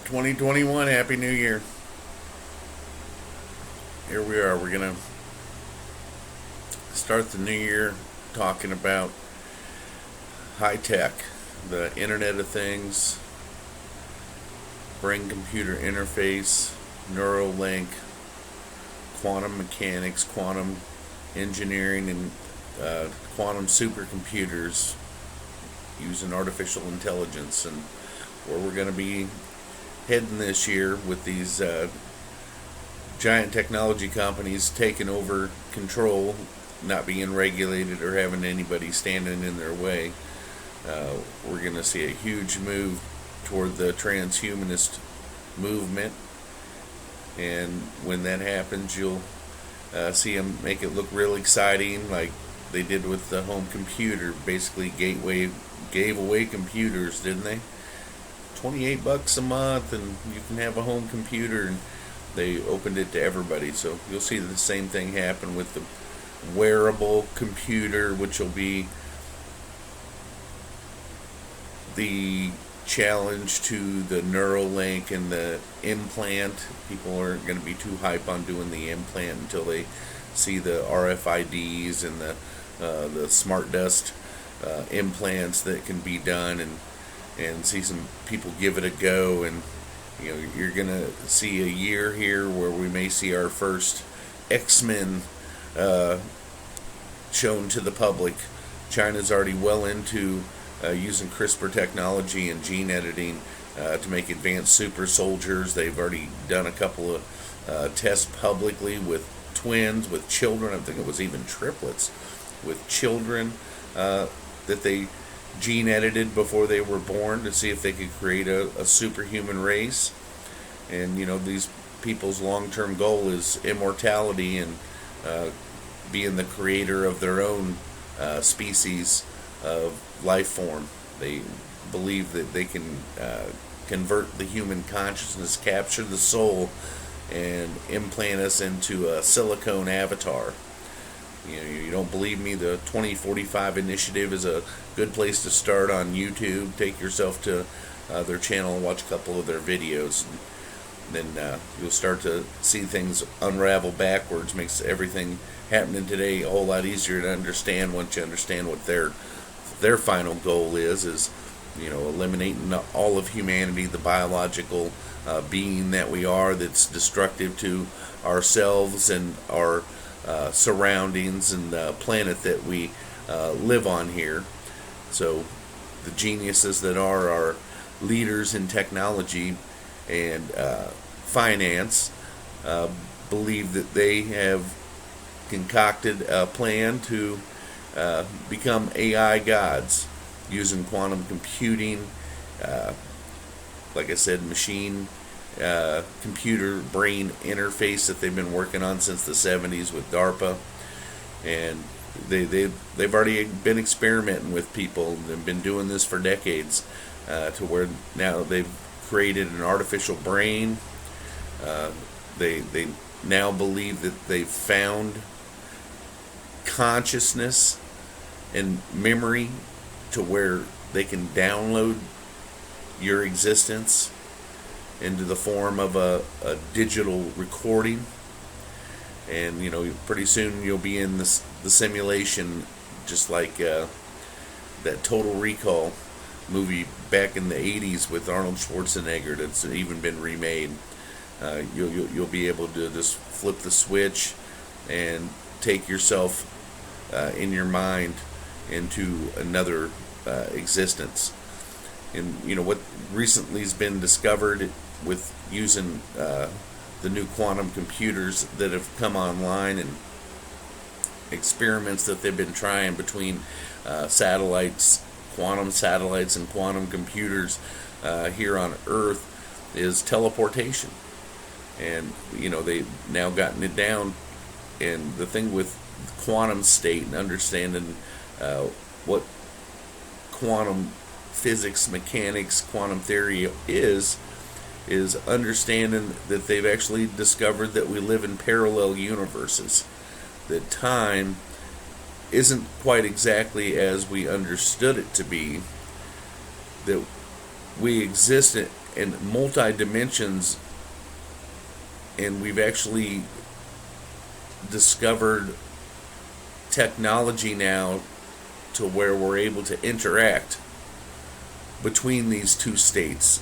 2021, Happy New Year. Here we are. We're going to start the new year talking about high tech, the Internet of Things, brain computer interface, Neuralink, quantum mechanics, quantum engineering, and quantum supercomputers using artificial intelligence, and where we're going to be heading this year with these giant technology companies taking over control, not being regulated or having anybody standing in their way. We're going to see a huge move toward the transhumanist movement, and when that happens, you'll see them make it look real exciting, like they did with the home computer. Basically, gave away computers, didn't they? $28 a month, and you can have a home computer, and they opened it to everybody. So you'll see the same thing happen with the wearable computer, which will be the challenge to the Neuralink and the implant. People aren't going to be too hype on doing the implant until they see the RFIDs and the smart dust implants that can be done, and see some people give it a go. And you're gonna see a year here where we may see our first X-Men shown to the public. China's already well into using CRISPR technology and gene editing to make advanced super soldiers. They've already done a couple of tests publicly with twins, with children. I think it was even triplets with children that they gene edited before they were born to see if they could create a superhuman race. And these people's long-term goal is immortality and being the creator of their own species of life form. They believe that they can convert the human consciousness, capture the soul, and implant us into a silicone avatar. You don't believe me? The 2045 initiative is a good place to start on YouTube. Take yourself to their channel and watch a couple of their videos. And then you'll start to see things unravel backwards. Makes everything happening today a whole lot easier to understand once you understand what their final goal is eliminating all of humanity, the biological being that we are, that's destructive to ourselves and our surroundings and the planet that we live on here. So the geniuses that are our leaders in technology and finance believe that they have concocted a plan to become AI gods using quantum computing, like I said, machine computer brain interface that they've been working on since the 70s with DARPA. And they've already been experimenting with people. They've been doing this for decades, to where now they've created an artificial brain. They now believe that they've found consciousness and memory to where they can download your existence into the form of a digital recording. And pretty soon you'll be in the simulation, just like that Total Recall movie back in the 80s with Arnold Schwarzenegger that's even been remade. You'll be able to just flip the switch and take yourself in your mind into another existence. And what recently has been discovered with using the new quantum computers that have come online, and experiments that they've been trying between satellites, quantum satellites and quantum computers here on Earth, is teleportation. And they've now gotten it down. And the thing with quantum state and understanding what quantum physics, mechanics, quantum theory is understanding that they've actually discovered that we live in parallel universes, that time isn't quite exactly as we understood it to be, that we exist in multi dimensions, and we've actually discovered technology now to where we're able to interact between these two states.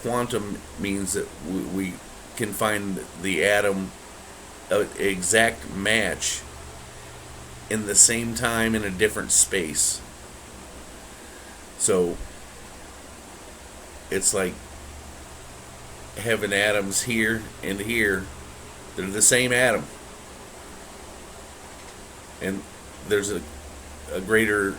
Quantum means that we can find the atom an exact match in the same time in a different space. So it's like having atoms here and here. They're the same atom. And there's a greater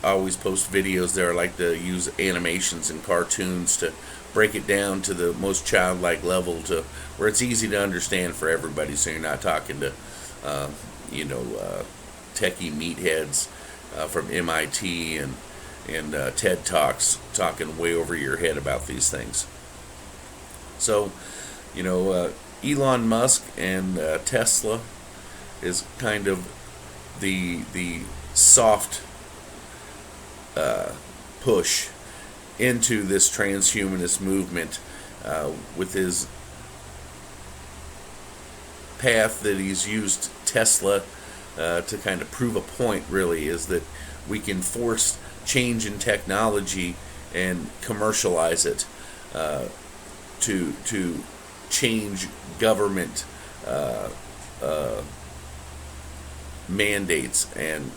I always post videos there. I like to use animations and cartoons to break it down to the most childlike level, to where it's easy to understand for everybody, so you're not talking to techie meatheads from MIT and TED Talks talking way over your head about these things. So Elon Musk and Tesla is kind of the soft push into this transhumanist movement, with his path that he's used Tesla to kind of prove a point, really, is that we can force change in technology and commercialize it to change government mandates. And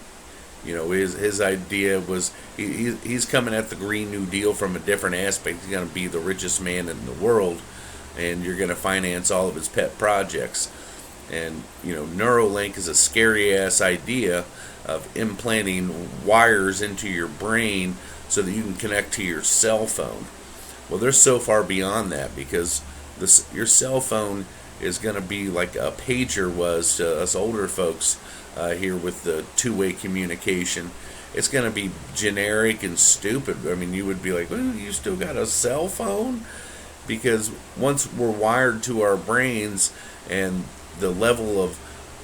his idea was he's coming at the Green New Deal from a different aspect. He's going to be the richest man in the world, and you're going to finance all of his pet projects. And Neuralink is a scary ass idea of implanting wires into your brain so that you can connect to your cell phone. Well, they're so far beyond that, because your cell phone is going to be like a pager was to us older folks here with the two-way communication. It's going to be generic and stupid. I mean, you would be like, "Ooh, you still got a cell phone?" Because once we're wired to our brains, and the level of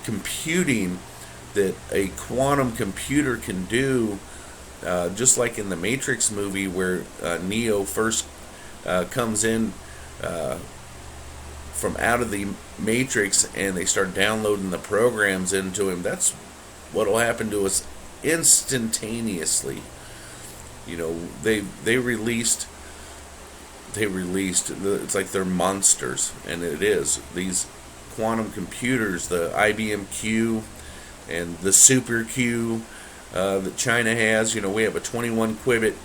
computing that a quantum computer can do, just like in the Matrix movie where Neo first comes in from out of the Matrix, and they start downloading the programs into him. That's what will happen to us instantaneously. They released it's like they're monsters, and it is. These quantum computers, the IBM Q and the Super Q that China has. We have a 21 qubit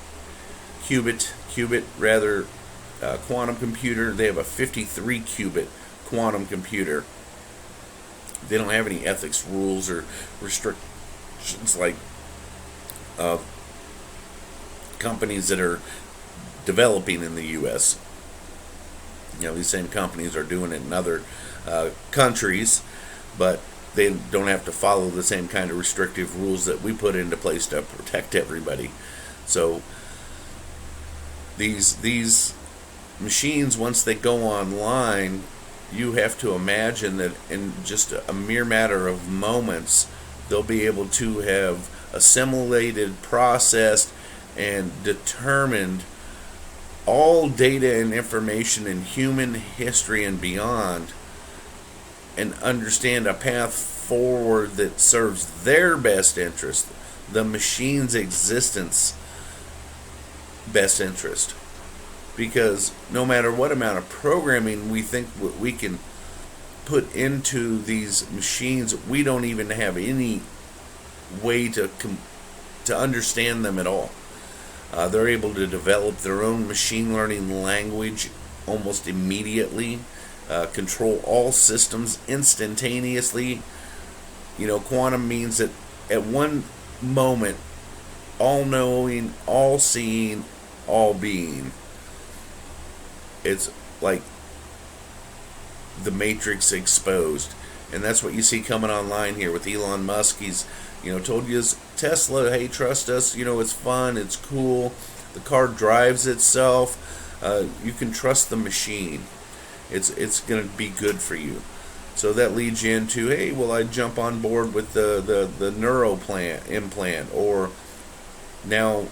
quantum computer. They have a 53 qubit quantum computer. They don't have any ethics rules or restrictions like companies that are developing in the U.S. These same companies are doing it in other countries, but they don't have to follow the same kind of restrictive rules that we put into place to protect everybody. So these machines, once they go online, you have to imagine that in just a mere matter of moments, they'll be able to have assimilated, processed, and determined all data and information in human history and beyond, and understand a path forward that serves their best interest, the machine's existence best interest. Because no matter what amount of programming we think we can put into these machines, we don't even have any way to understand them at all. They're able to develop their own machine learning language almost immediately, control all systems instantaneously. Quantum means that at one moment, all knowing, all seeing, all being. It's like the Matrix exposed. And that's what you see coming online here with Elon Musk. He's told you, Tesla, hey, trust us, it's fun, it's cool, the car drives itself, you can trust the machine, it's going to be good for you. So that leads you into, hey, well, I jump on board with the neural implant, or now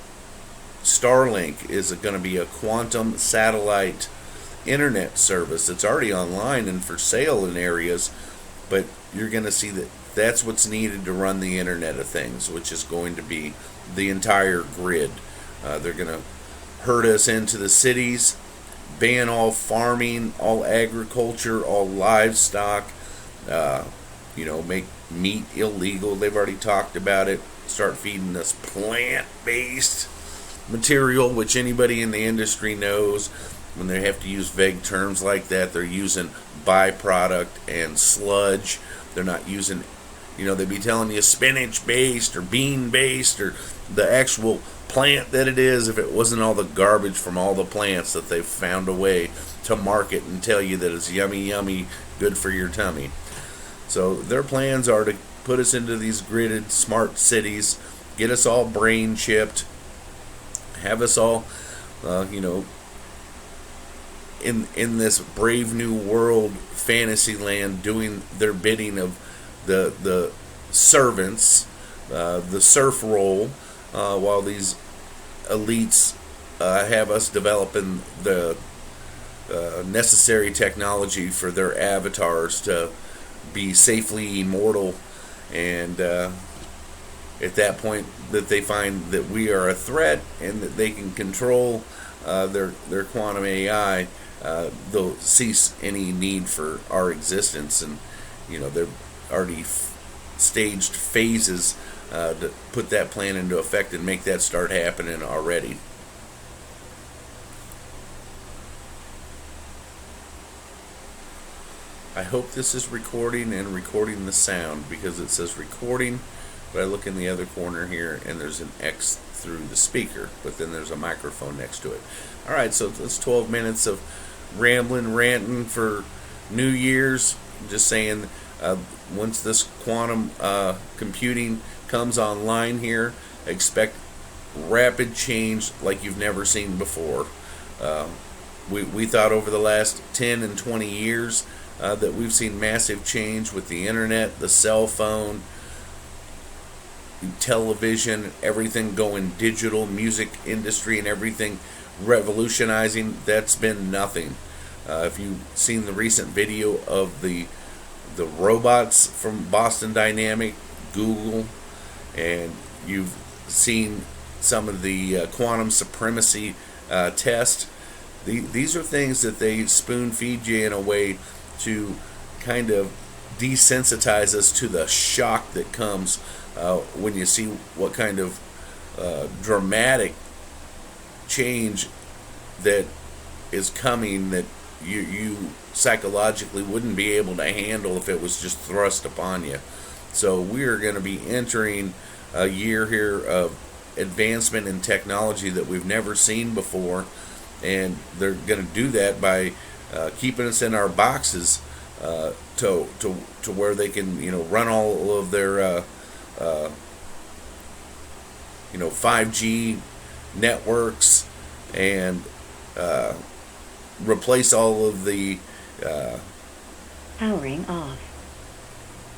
Starlink is going to be a quantum satellite internet service that's already online and for sale in areas, but you're going to see that that's what's needed to run the Internet of Things, which is going to be the entire grid. They're going to herd us into the cities, ban all farming, all agriculture, all livestock, make meat illegal. They've already talked about it. Start feeding us plant-based material, which anybody in the industry knows. When they have to use vague terms like that, they're using byproduct and sludge. They're not using, they'd be telling you spinach-based or bean-based or the actual plant that it is if it wasn't all the garbage from all the plants that they've found a way to market and tell you that it's yummy, good for your tummy. So their plans are to put us into these gridded smart cities, get us all brain chipped, have us all, in this brave new world fantasy land doing their bidding of the servants, the serf role, while these elites have us developing the necessary technology for their avatars to be safely immortal, and at that point that they find that we are a threat and that they can control their quantum AI, they'll cease any need for our existence. And they've already staged phases to put that plan into effect and make that start happening already. I hope this is recording and recording the sound, because it says recording, but I look in the other corner here and there's an X through the speaker, but then there's a microphone next to it. Alright, so that's 12 minutes of rambling, ranting for New Year's. Just saying, once this quantum computing comes online here, expect rapid change like you've never seen before. We thought over the last 10 and 20 years that we've seen massive change with the internet, the cell phone, television, everything going digital, music industry and everything revolutionizing. That's been nothing. If you've seen the recent video of the robots from Boston Dynamic, Google, and you've seen some of the quantum supremacy test, these are things that they spoon feed you in a way to kind of desensitize us to the shock that comes when you see what kind of dramatic change that is coming that you psychologically wouldn't be able to handle if it was just thrust upon you. So we are going to be entering a year here of advancement in technology that we've never seen before, and they're going to do that by keeping us in our boxes to where they can run all of their 5G networks and replace all of the powering off.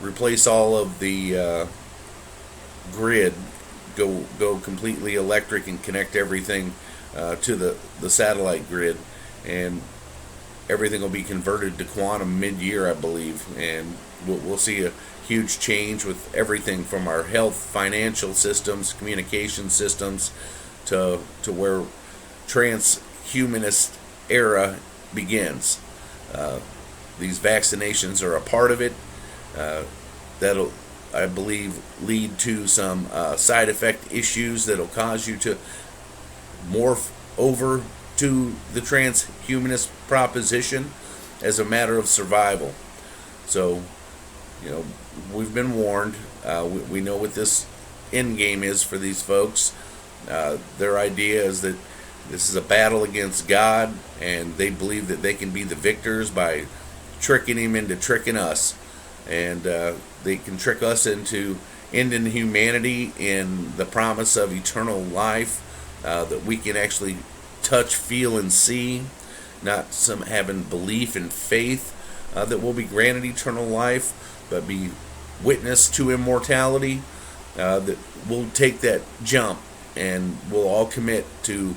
Replace all of the grid, go completely electric and connect everything to the satellite grid, and everything will be converted to quantum mid-year, I believe, and we'll see a huge change with everything from our health, financial systems, communication systems, to where transhumanist era begins. These vaccinations are a part of it. That'll, I believe, lead to some side effect issues that'll cause you to morph over to the transhumanist proposition as a matter of survival. So, we've been warned. We know what this end game is for these folks. Their idea is that this is a battle against God, and they believe that they can be the victors by tricking him into tricking us. And they can trick us into ending humanity in the promise of eternal life that we can actually touch, feel, and see, not some having belief and faith that we'll be granted eternal life, but be witness to immortality, that we'll take that jump and we'll all commit to